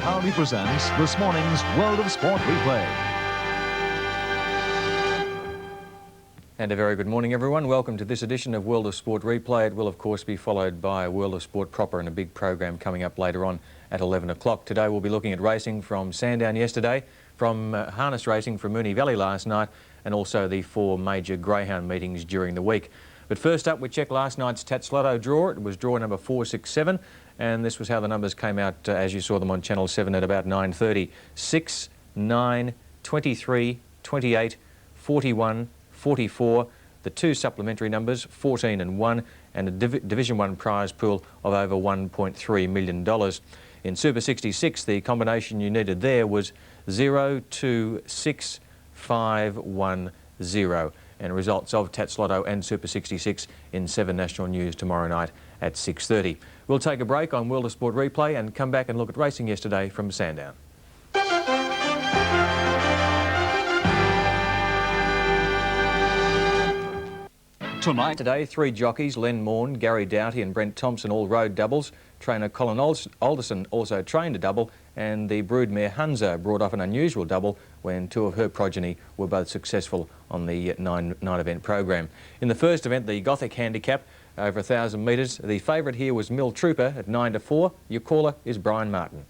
proudly presents this morning's World of Sport Replay. And a very good morning, everyone. Welcome to this edition of World of Sport Replay. It will, of course, be followed by World of Sport proper and a big program coming up later on at 11 o'clock. Today we'll be looking at racing from Sandown yesterday, from harness racing from Moonee Valley last night, and also the 4 major greyhound meetings during the week. But first up, we checked last night's Tats Lotto draw. It was draw number 467, and this was how the numbers came out as you saw them on Channel 7 at about 9:30. 6, 9, 23, 28, 41, 44, the 2 supplementary numbers, 14 and 1, and a Division 1 prize pool of over $1.3 million. In Super 66, the combination you needed there was 0, 2, 6, 5, 1, 0. And results of Tats Lotto and Super 66 in 7 National News tomorrow night at 6:30. We'll take a break on World of Sport Replay and come back and look at racing yesterday from Sandown. Tonight, Today, 3 jockeys, Len Morn, Gary Doughty and Brent Thompson, all rode doubles. Trainer Colin Alderson also trained a double, and the broodmare Hunza brought off an unusual double when 2 of her progeny were both successful on the 9-event program. In the first event, the Gothic handicap, over 1,000 metres, the favourite here was Mill Trooper at 9-4. Your caller is Brian Martin.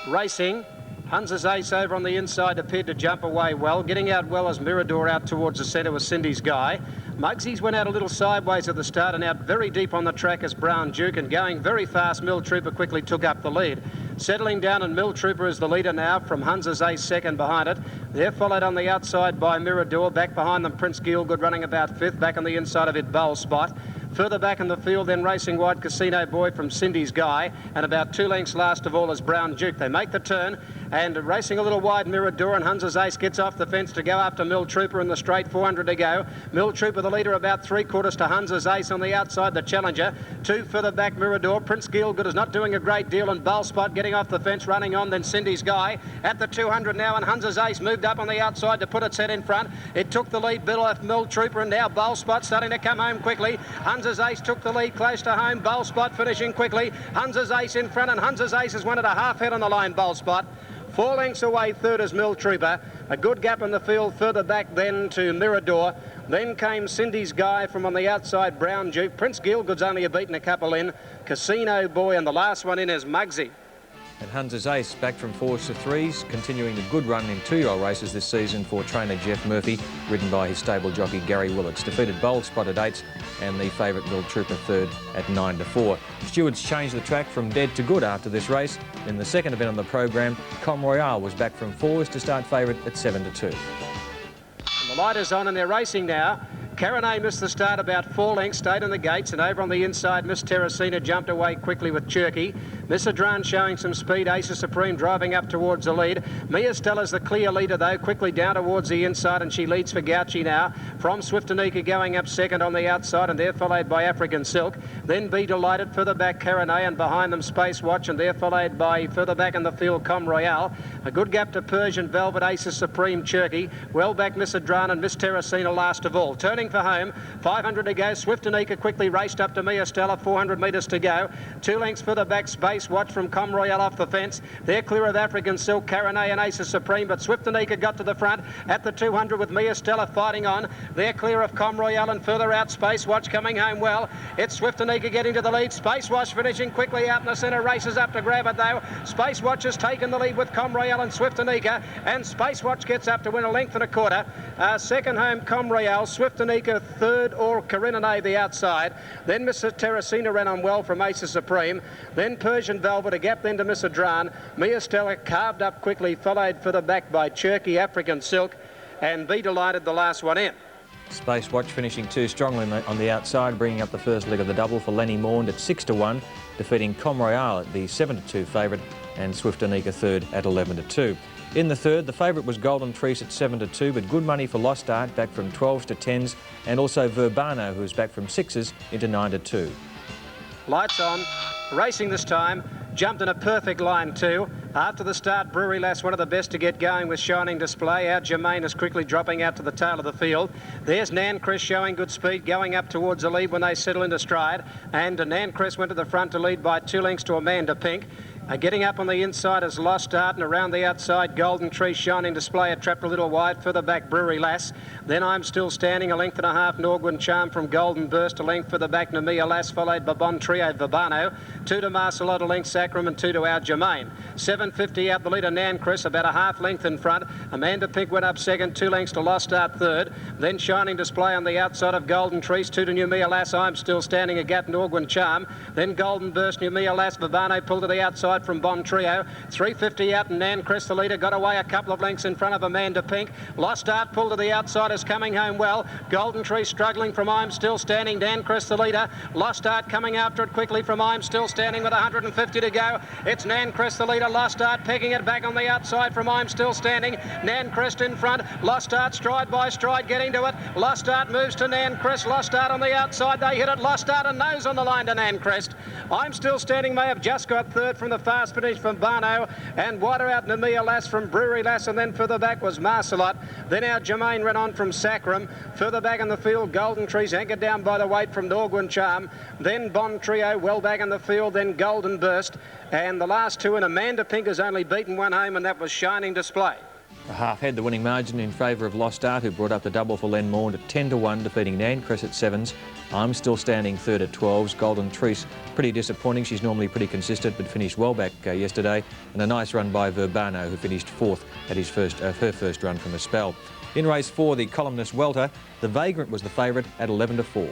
Racing. Hunza's ace over on the inside appeared to jump away well. Getting out well as Mirador out towards the centre was Cindy's Guy. Muggsy's went out a little sideways at the start and out very deep on the track as Brown Duke, and going very fast, Mill Trooper quickly took up the lead. Settling down, and Mill Trooper is the leader now from Hunza's ace second behind it. They're followed on the outside by Mirador. Back behind them, Prince Gielgud running about 5th. Back on the inside of it, Bowl Spot. Further back in the field, then Racing Wide Casino Boy from Cindy's Guy, and about 2 lengths last of all is Brown Duke. They make the turn, and racing a little wide, Mirador, and Hunza's ace gets off the fence to go after Mill Trooper in the straight, 400 to go. Mill Trooper the leader, about 3/4 to Hunza's ace on the outside, the challenger. 2 further back, Mirador. Prince Gielgud is not doing a great deal, and Bowl Spot getting off the fence, running on, then Cindy's Guy at the 200 now, and Hunza's ace moved up on the outside to put its head in front. It took the lead, Bill off Mill Trooper, and now Bowl Spot starting to come home quickly. Hunza's ace took the lead close to home. Bowl Spot finishing quickly. Hunza's ace in front, and Hunza's ace has won at a half head on the line. Bowl Spot 4 lengths away, third is Mill Trooper. A good gap in the field further back then to Mirador. Then came Cindy's Guy from on the outside, Brown Duke. Prince Gielgud's only beaten a couple in. Casino Boy, and the last one in is Muggsy. And Hunza's ace back from 4s to 3s, continuing the good run in 2-year-old races this season for trainer Jeff Murphy, ridden by his stable jockey Gary Willits. Defeated Bold Spot at 8s and the favourite Mill Trooper third at 9-4. Stewards changed the track from dead to good after this race. In the second event on the program, Com Royale was back from 4s to start favourite at 7-2. And the light is on and they're racing now. Caronay missed the start about 4 lengths, stayed in the gates, and over on the inside, Miss Terracina jumped away quickly with Cherky. Miss Adran showing some speed, Ace Supreme driving up towards the lead. Mia Stella's the clear leader though, quickly down towards the inside, and she leads for Gauchi now. From Swiftanika going up second on the outside, and they're followed by African Silk. Then Be Delighted, further back Caronay, and behind them Space Watch, and they're followed by further back in the field Com Royale. A good gap to Persian Velvet, Ace Supreme, Cherky. Well back Miss Adran and Miss Terracina last of all. Turning for home, 500 to go. Swiftanika quickly raced up to Mia Stella, 400 metres to go. 2 lengths further back, Space Watch from Com Royale off the fence. They're clear of African Silk, Caronay and Ace Supreme, but Swiftanika got to the front at the 200 with Mia Stella fighting on. They're clear of Com Royale, and further out Space Watch coming home well. It's Swiftanika getting to the lead. Space Watch finishing quickly out in the centre, races up to grab it though. Space Watch has taken the lead with Com Royale and Swiftanika, and Space Watch gets up to win 1.25 lengths. Second home Com Royale, Swiftanika third, or Karinane the outside. Then Miss Terracina ran on well from Ace Supreme. Then Persian Velvet, a gap then to Miss Adran. Mia Stella carved up quickly, followed further back by Cherky, African Silk, and Be Delighted the last one in. Space Watch finishing 2 strongly on the outside, bringing up the first leg of the double for Lenny Maund at 6-1, defeating Com Royale at the 7-2 favourite, and Swiftanika third at 11-2. In the third, the favourite was Golden Trees at 7-2, but good money for Lost Art, back from 12s to 10s, and also Verbano, who's back from 6s into 9-2. Lights on, racing this time, jumped in a perfect line too. After the start, Brewery Lass, one of the best to get going with shining display. Our Germain is quickly dropping out to the tail of the field. There's Nan Chris showing good speed, going up towards the lead when they settle into stride. And Nan Chris went to the front to lead by 2 lengths to Amanda Pink. Getting up on the inside is Lost Start, and around the outside Golden Tree, Shining Display, trapped a little wide. Further back Brewery Lass. Then I'm Still Standing, a length and a half. Norgwin Charm from Golden Burst, a length. Further back Namia Lass, followed by Bon Trio Verbano. 2 to Marcelot, a length Sacrum, and 2 to Our Germain. 7.50 out the leader Nan Chris, about a half length in front. Amanda Pink went up second, 2 lengths to Lost Start third. Then Shining Display on the outside of Golden Trees, 2 to Numia Lass, I'm Still Standing, a gap Norgwin Charm. Then Golden Burst, Numia Lass, Verbano pulled to the outside from Bon Trio. 3.50 out, and Nan Chris, the leader, got away a couple of lengths in front of Amanda Pink. Lost Start pulled to the outside, is coming home well. Golden Tree struggling from I'm Still Standing. Nan Chris, the leader. Lost Start coming after it quickly from I'm Still Standing with 150 to go. It's Nan Chris, the leader. Lost Start pegging it back on the outside from I'm Still Standing. Nan Chris in front. Lost Start stride by stride getting to it. Lost Start moves to Nan Chris. Lost Start on the outside. They hit it. Lost Start and nose on the line to Nan Crest. I'm Still Standing may have just got third from the fast finish from Barno, and wider out Namia Lass from Brewery Lass, and then further back was Marcelot. Then Our Germain ran on from Sacrum. Further back in the field, Golden Trees anchored down by the weight from Norgwin Charm. Then Bon Trio well back in the field, then Golden Burst. And the last two, and Amanda Pink has only beaten one home, and that was Shining Display. The half had the winning margin in favour of Lost Start, who brought up the double for Len Morn to 10 to 1, defeating Nan Cress at 7s. I'm Still Standing third at 12s. Golden Trees, pretty disappointing. She's normally pretty consistent, but finished well back yesterday. And a nice run by Verbano, who finished fourth at his her first run from a spell. In race 4, the columnist Welter, the Vagrant was the favourite at 11 to 4.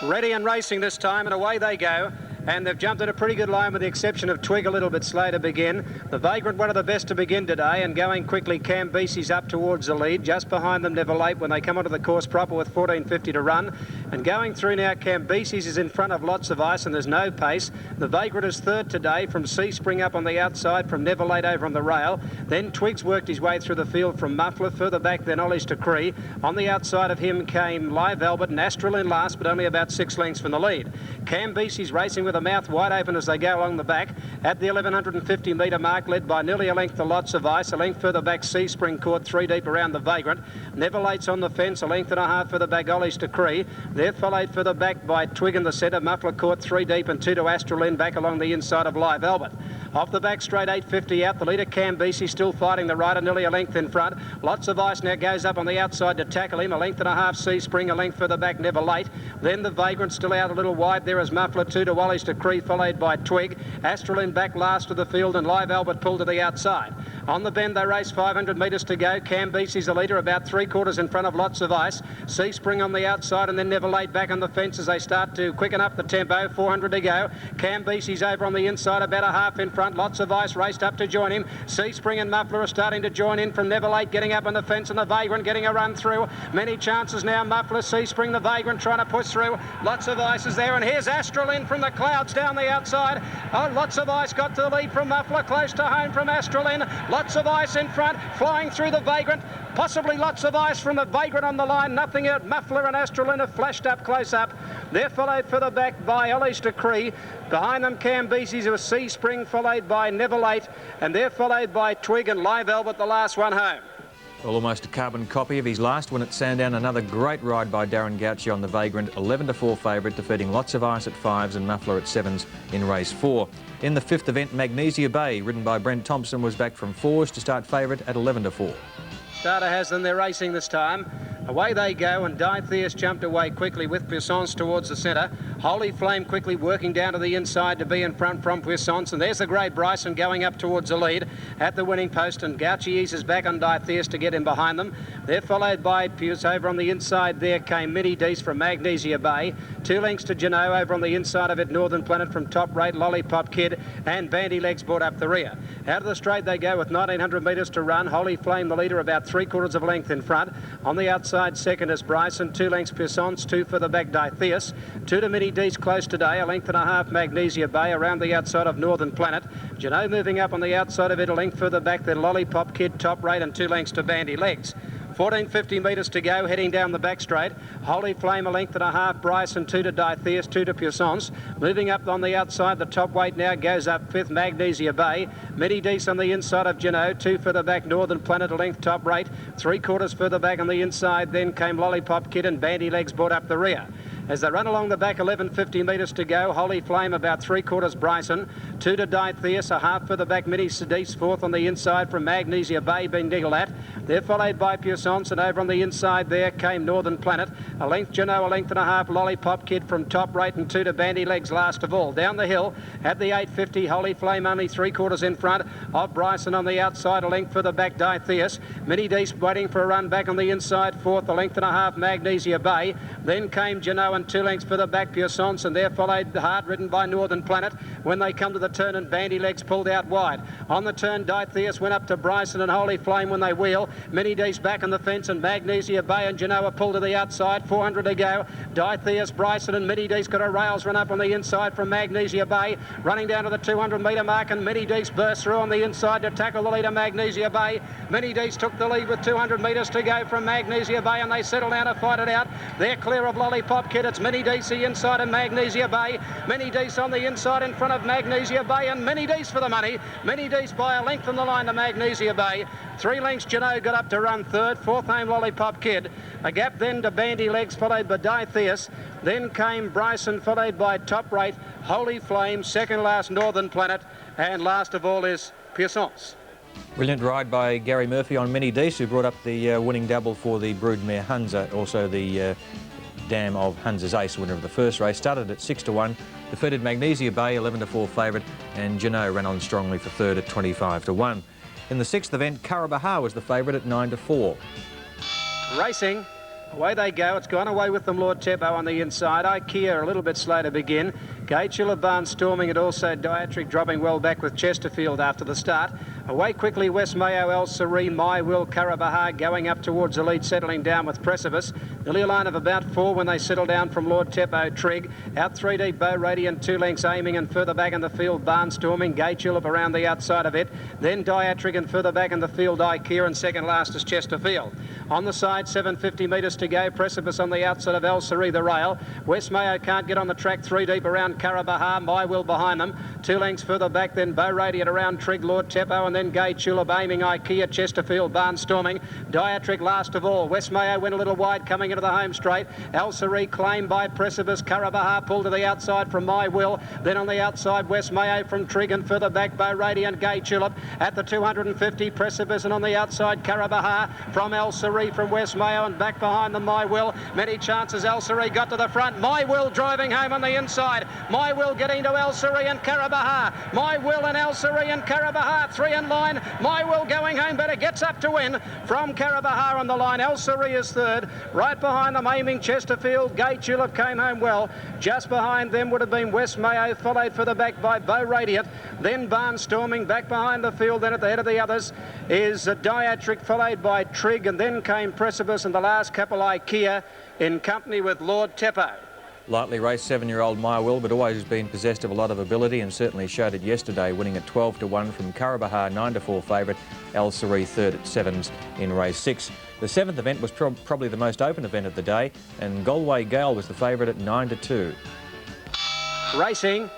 Ready and racing this time, and away they go. And they've jumped in a pretty good line with the exception of Twig a little bit slow to begin. The Vagrant, one of the best to begin today, and going quickly, Cam Beasley's up towards the lead. Just behind them, Never Late when they come onto the course proper with 14.50 to run. And going through now, Cam Beasley's is in front of Lots of Ice, and there's no pace. The Vagrant is third today from Sea Spring up on the outside, from Never Late over on the rail. Then Twig's worked his way through the field from Muffler. Further back, then Ollie's Decree. On the outside of him came Live Albert and Astral in last, but only about 6 lengths from the lead. Cam Beasley's racing with a mouth wide open as they go along the back. At the 1150 metre mark, led by nearly a length to Lots of Ice. A length further back, Sea Spring caught 3 deep around the Vagrant. Never Late's on the fence, a length and a half further back, Ollie's Decree. They're followed further back by Twig in the centre. Muffler caught 3 deep and 2 to Astral in back along the inside of Live Albert. Off the back straight, 8.50 out. The leader, Cam Beasley, still fighting the rider, nearly a length in front. Lots of Ice now goes up on the outside to tackle him. A length and a half, Sea Spring, a length further back, Never Late. Then the Vagrant still out a little wide. There is Muffler, 2 to Ollie's Decree, followed by Twig. Astral in back last of the field, and Live Albert pulled to the outside. On the bend, they race 500 metres to go. Cam Beasley's the leader, about 3/4 in front of Lots of Ice. Sea Spring on the outside, and then Never Late back on the fence as they start to quicken up the tempo. 400 to go. Cam Beasley's over on the inside, about a half in front. Lots of Ice raced up to join him. Sea Spring and Muffler are starting to join in from Never Late, getting up on the fence, and the Vagrant getting a run through. Many chances now. Muffler, Sea Spring, the Vagrant trying to push through. Lots of Ice is there, and here's Astral in from the clouds down the outside. Oh, Lots of Ice got to the lead from Muffler, close to home from Astral in. Lots of Ice in front, flying through the Vagrant. Possibly Lots of Ice from the Vagrant on the line. Nothing out. Muffler and Astral in have flashed up close up. They're followed further back by Ollie's Decree. Behind them, Cam Beasley's a Sea Spring, followed by Never Late. And they're followed by Twig and Live Albert, the last one home. Well, almost a carbon copy of his last one at Sandown. Another great ride by Darren Gauci on the Vagrant. 11 to 4 favourite, defeating Lots of Ice at 5s and Muffler at 7s in race 4. In the 5th event, Magnesia Bay, ridden by Brent Thompson, was back from 4s to start favourite at 11 to 4. Starter has them, they're racing this time. Away they go, and Dietheus jumped away quickly with Puissance towards the centre. Holy Flame quickly working down to the inside to be in front from Puissance, and there's the great Bryson going up towards the lead at the winning post, and Gauci eases back on Dietheus to get him behind them. They're followed by Puce. Over on the inside there came Mini Dees from Magnesia Bay. 2 lengths to Genoa. Over on the inside of it, Northern Planet from Top Rate, Lollipop Kid, and Bandy Legs brought up the rear. Out of the straight they go with 1900 metres to run. Holy Flame, the leader, about 3/4 of a length in front. On the outside, second is Bryson. 2 lengths Puissance, 2 for the back Dietheus. 2 to Mini Dees close today. A length and a half Magnesia Bay around the outside of Northern Planet. Genoa moving up on the outside of it. A length further back than Lollipop Kid, Top Rate, and 2 lengths to Bandy Legs. 1450 metres to go, heading down the back straight. Holy Flame, a length and a half. Bryson, 2 to Dietheus, 2 to Puissance. Moving up on the outside, the top weight now goes up 5th, Magnesia Bay. Midi Dees on the inside of Genoa, 2 further back, Northern Planet, a length Top Rate. 3/4 further back on the inside, then came Lollipop Kid, and Bandy Legs brought up the rear. As they run along the back, 11.50 metres to go. Holy Flame about 3/4 Bryson. 2 to Dietheus, a half further back. Mini Sadice, fourth on the inside from Magnesia Bay being niggled at. They're followed by Puissance, and over on the inside there came Northern Planet. A length Juno, a length and a half Lollipop Kid from Top Rate, and 2 to Bandy Legs last of all. Down the hill at the 8.50, Holy Flame only 3/4 in front of Bryson on the outside, a length further back Dietheus. Mini Dees waiting for a run back on the inside, fourth, a length and a half Magnesia Bay. Then came Juno and 2 lengths further back Puissance, and there followed hard ridden by Northern Planet. When they come to the turn and Bandy Legs pulled out wide. On the turn, Dietheus went up to Bryson and Holy Flame when they wheel. Mini Dees back on the fence, and Magnesia Bay and Genoa pulled to the outside. 400 to go. Dietheus, Bryson and Mini Dees got a rails run up on the inside from Magnesia Bay. Running down to the 200 metre mark, and Mini Dees burst through on the inside to tackle the leader, Magnesia Bay. Mini Dees took the lead with 200 metres to go from Magnesia Bay, and they settle down to fight it out. They're clear of Lollipop Kid. It's Mini Dees the inside and Magnesia Bay. Mini Dees on the inside in front of Magnesia Bay, and Mini Dees for the money. Mini Dees by a length on the line to Magnesia Bay. 3 lengths Juno got up to run third. Fourth home Lollipop Kid. A gap then to Bandy Legs, followed by Dietheus. Then came Bryson, followed by Top Rate, Holy Flame, second last Northern Planet, and last of all is Puissance. Brilliant ride by Gary Murphy on Mini Dees, who brought up the winning double for the broodmare Hunza, also the dam of Hunza's Ace, winner of the first race. Started at 6 to 1, defeated Magnesia Bay, 11 to 4 favourite, and Juno ran on strongly for third at 25 to 1. In the sixth event, Karabaha was the favourite at 9 to 4. Racing. Away they go. It's gone away with them, Lord Teppo on the inside. IKEA a little bit slow to begin. Gachula Barnstorming, and also Diatric dropping well back with Chesterfield after the start. Away quickly, West Mayo, El Sari, My Will, Karabaha going up towards the lead, settling down with Precipice. Nearly a line of about 4 when they settle down from Lord Teppo. Trig out 3 deep, Bow Radiant 2 lengths aiming, and further back in the field Barnstorming. Gachula around the outside of it. Then Diatric, and further back in the field IKEA, and second last is Chesterfield. On the side, 750 metres to go. Precipice on the outside of El Sari, the rail. West Mayo can't get on the track. 3 deep around Karabaha. My Will behind them. 2 lengths further back, then Bow Radiant around Trig, Lord Teppo, and then Gay Tulip aiming IKEA, Chesterfield, Barnstorming. Diatric last of all. West Mayo went a little wide coming into the home straight. El Sari claimed by Precipice. Karabaha pulled to the outside from My Will. Then on the outside, West Mayo from Trig, and further back Bow Radiant, Gay Tulip. At the 250, Precipice, and on the outside, Karabaha from El Sari from West Mayo, and back behind them, My Will. Many chances. El Sari got to the front. My Will driving home on the inside. My Will getting to El Sari and Karabaha. My Will and El Sari and Karabaha. 3 in line. My Will going home better. Gets up to win from Karabaha on the line. El Sari is third. Right behind them aiming Chesterfield. Gay Tulip came home well. Just behind them would have been West Mayo, followed further back by Bow Radiant. Then Barnstorming back behind the field. Then at the head of the others is Diatric, followed by Trig, and then came Precipice, and the last couple IKEA in company with Lord Teppo. Lightly raced 7-year-old My Will, but always been possessed of a lot of ability, and certainly showed it yesterday, winning at 12 to 1 from Karabaha, 9 to 4 favourite. El Sari third at 7s in race 6. The 7th event was probably the most open event of the day, and Galway Gale was the favourite at 9 to 2. Racing.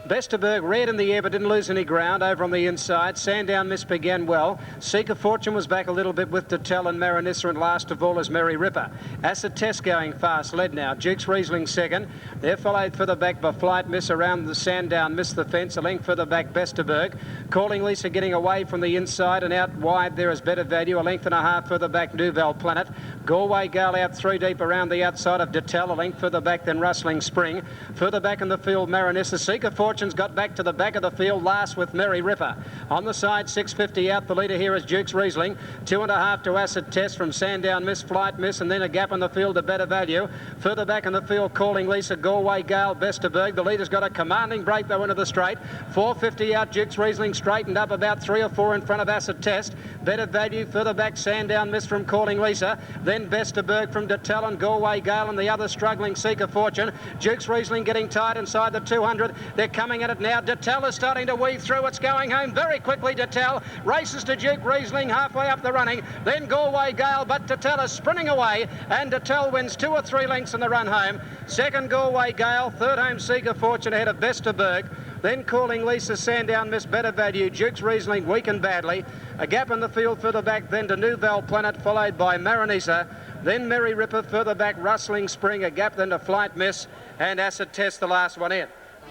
Vesterberg red in the air but didn't lose any ground over on the inside. Sandown Miss began well. Seeker Fortune was back a little bit with Detel and Marinissa, and last of all is Merry Ripper. Acid Test going fast, led now. Dukes Riesling second. They're followed further back by Flight Miss around the Sandown Miss the fence. A length further back Vesterberg. Calling Lisa getting away from the inside, and out wide there is Better Value. A length and a half further back Nouvelle Planet. Galway Gale out 3 deep around the outside of Detel. A length further back than Rustling Spring. Further back in the field Marinissa. Seeker Fortune's got back to the back of the field last with Merry Ripper. On the side, 650 out. The leader here is Dukes Riesling. 2.5 to Acid Test from Sandown Miss, Flight Miss, and then a gap in the field to Better Value. Further back in the field, Calling Lisa, Galway Gale, Vesterberg. The leader's got a commanding break though into the straight. 450 out. Dukes Riesling straightened up about 3 or 4 in front of Acid Test. Better Value. Further back, Sandown Miss from Calling Lisa. Then Vesterberg from Detel and Galway Gale, and the other struggling Seeker Fortune. Dukes Riesling getting tight inside the 200. They're coming at it now. Detel is starting to weave through. It's going home very quickly. Detel races to Duke Riesling halfway up the running. Then Galway Gale, but Detel is sprinting away, and Detel wins 2 or 3 lengths in the run home. Second Galway Gale, third home Seeker Fortune ahead of Vesterberg. Then Calling Lisa, Sandown Miss, Better Value. Dukes Riesling weakened badly. A gap in the field further back then to Nouvelle Planet, followed by Marinissa. Then Merry Ripper further back, Rustling Spring, a gap, then to Flight Miss, and Acid Test the last one in.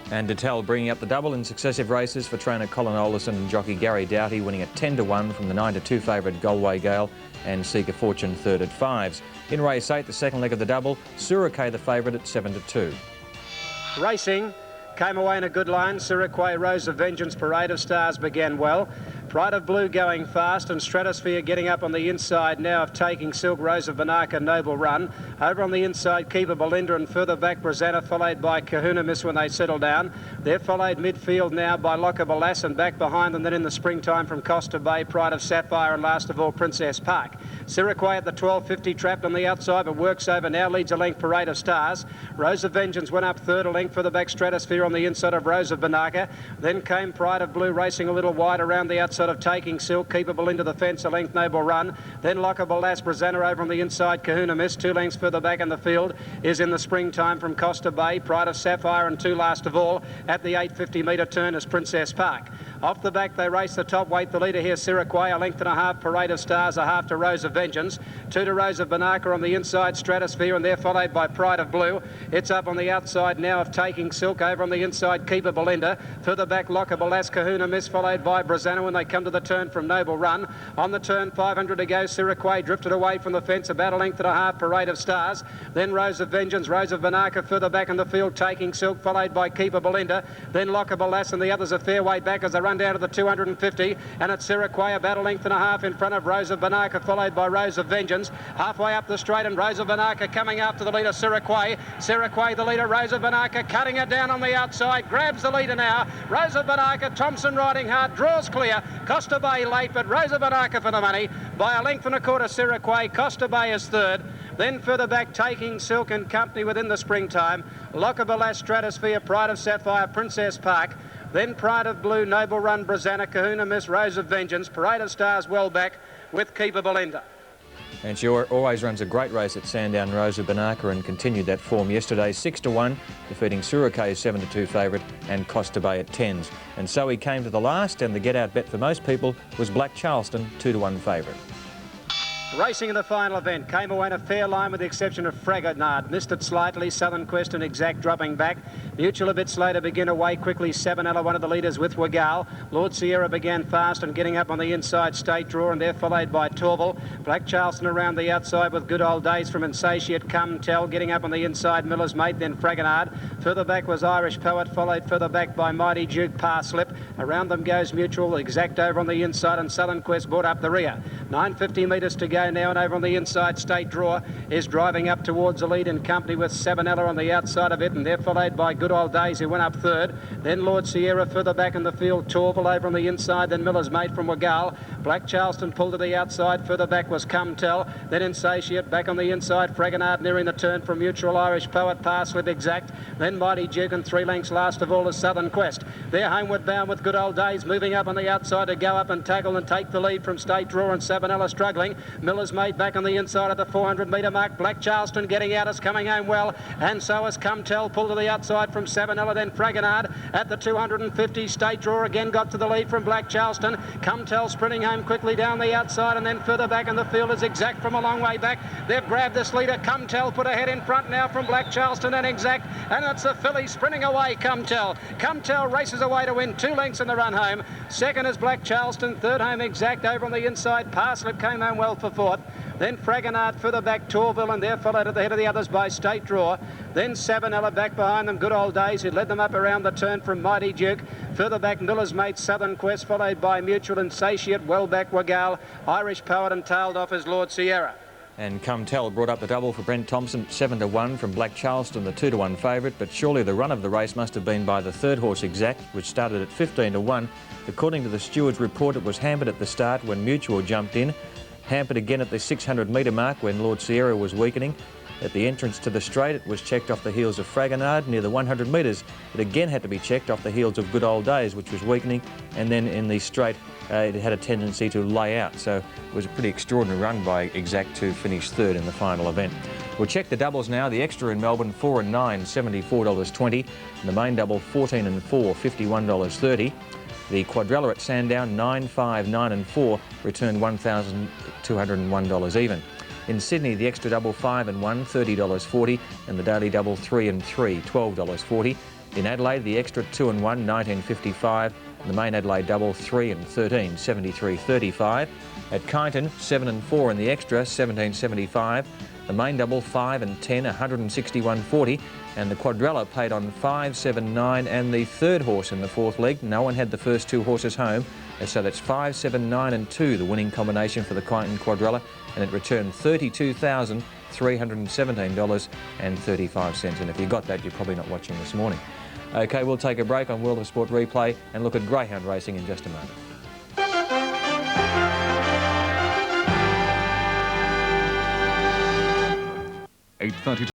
And Detel bringing up the double in successive races for trainer Colin Olderson and jockey Gary Doughty, winning at 10-1 from the 9-2 favourite Galway Gale, and Seek a Fortune third at 5s. In race 8, the second leg of the double, Surikay the favourite at 7-2. Racing came away in a good line. Surikay, Rose of Vengeance, Parade of Stars began well. Pride of Blue going fast, and Stratosphere getting up on the inside now of Taking Silk, Rose of Banaka, Noble Run. Over on the inside, Keeper Belinda, and further back, Brazana, followed by Kahuna Miss when they settle down. They're followed midfield now by Lockable Lass, and back behind them then in the springtime from Costa Bay, Pride of Sapphire, and last of all, Princess Park. Surikay at the 12.50, trapped on the outside, but works over now, leads a length, Parade of Stars. Rose of Vengeance went up third, a length for the back, Stratosphere on the inside of Rose of Banaka. Then came Pride of Blue racing a little wide around the outside of Taking Silk, Keeper Belinda the fence, a length, Noble Run. Then Lockable Lass, Brazana over on the inside, Kahuna Miss, 2 lengths further back in the field is in the springtime from Costa Bay, Pride of Sapphire, and 2 last of all at the 850 metre turn is Princess Park. Off the back they race the top weight, the leader here Surikay, a length and a half, Parade of Stars, a half to Rose of Vengeance, 2 to Rose of Banaka on the inside, Stratosphere, and they're followed by Pride of Blue. It's up on the outside now of Taking Silk, over on the inside Keeper Belinda, further back Lockable Lass, Kahuna Miss, followed by Brazana when they come to the turn from Noble Run. On the turn, 500 to go, Surikay drifted away from the fence, about a length and a half, Parade of Stars, then Rose of Vengeance, Rose of Banaka further back in the field, Taking Silk, followed by Keeper Belinda, then Lockable Lass, and the others a fair way back as they run down to the 250, and it's Surikay about a length and a half in front of Rose of Banaka, followed by Rose of Vengeance. Halfway up the straight, and Rose of Banaka coming after the leader, Surikay. Surikay the leader, Rose of Banaka cutting it down on the outside, grabs the leader now. Rose of Banaka, Thompson riding hard, draws clear. Costa Bay late, but Rose of Banaka for the money by a length and a quarter. Surikay, Costa Bay is third. Then further back, Taking Silk and company within the springtime. Lockable Lass, Stratosphere, Pride of Sapphire, Princess Park. Then Pride of Blue, Noble Run, Brazana, Kahuna Miss, Rose of Vengeance, Parade of Stars well back with Keeper Belinda. And she always runs a great race at Sandown, Rose of Banaka, and continued that form yesterday, 6-1, defeating Surikay's 7-2 favourite and Costa Bay at 10s. And so he came to the last, and the get-out bet for most people was Black Charleston, 2-1 favourite. Racing in the final event came away in a fair line with the exception of Fragonard. Missed it slightly, Southern Quest and Exact dropping back. Mutual a bit slow to begin away quickly. 7Ella, one of the leaders with Wagal. Lord Sierra began fast and getting up on the inside State Draw, and they're followed by Torval. Black Charleston around the outside with Good Old Days from Insatiate, Come Tell, getting up on the inside Miller's Mate, then Fragonard. Further back was Irish Poet, followed further back by Mighty Duke, Parslip. Around them goes Mutual, Exact over on the inside, and Southern Quest brought up the rear. 950 metres to go now, and over on the inside State Draw is driving up towards the lead in company with 7Ella on the outside of it, and they're followed by Good Old Days, who went up third. Then Lord Sierra further back in the field, Torval over on the inside, then Miller's Mate from Wagal. Black Charleston pulled to the outside, further back was Come Tell, then Insatiate, back on the inside Fragonard nearing the turn from Mutual, Irish Poet, Parslip, Exact, then Mighty Duke, and 3 lengths last of all is Southern Quest. They're homeward bound with Good Old Days moving up on the outside to go up and tackle and take the lead from State Draw, and 7Ella struggling. Miller's Mate back on the inside at the 400 metre mark. Black Charleston getting out, is coming home well, and so has Come Tell, pulled to the outside from 7Ella, then Fragonard at the 250. State Draw again got to the lead from Black Charleston. Come Tell sprinting home quickly down the outside, and then further back in the field is Exact from a long way back. They've grabbed this leader. Come Tell put ahead in front now from Black Charleston and Exact, and it's the filly sprinting away. Come Tell races away to win 2 lengths in the run home. Second is Black Charleston, third home Exact. Over on the inside Parslip came home well for fourth. Then Fragonard further back Torval, and they're followed at the head of the others by State Draw. Then 7Ella back behind them, Good Old Days, who led them up around the turn from Mighty Duke. Further back Miller's Mate, Southern Quest, followed by Mutual, Insatiate, well back Wagal, Irish Poet, and tailed off as Lord Sierra. And Come Tell brought up the double for Brent Thompson, 7-1 from Black Charleston, the 2-1 favourite, but surely the run of the race must have been by the third horse Exact, which started at 15-1. According to the steward's report, it was hampered at the start when Mutual jumped in, hampered again at the 600 metre mark when Lord Sierra was weakening. At the entrance to the straight, it was checked off the heels of Fragonard. Near the 100 metres, it again had to be checked off the heels of Good Old Days, which was weakening, and then in the straight, it had a tendency to lay out. So it was a pretty extraordinary run by Exact to finish third in the final event. We'll check the doubles now. The extra in Melbourne, 4 and 9, $74.20. And the main double, 14 and 4, $51.30. The quadrella at Sandown, 9, 5, 9 and 4, returned $1,201 even. In Sydney, the extra double 5 and 1, $30.40, and the daily double 3 and 3, $12.40. In Adelaide, the extra 2 and 1, $19.55, and the main Adelaide double 3 and 13, $73.35. At Kyneton, 7 and 4 in the extra, $17.75. The main double 5 and 10, $161.40, and the quadrella paid on 5, 7, 9, and the third horse in the fourth leg. No one had the first two horses home, so that's 5, 7, 9 and 2, the winning combination for the Kyneton quadrella, and it returned $32,317.35. And if you got that, you're probably not watching this morning. OK, we'll take a break on World of Sport Replay and look at greyhound racing in just a moment. 8:32.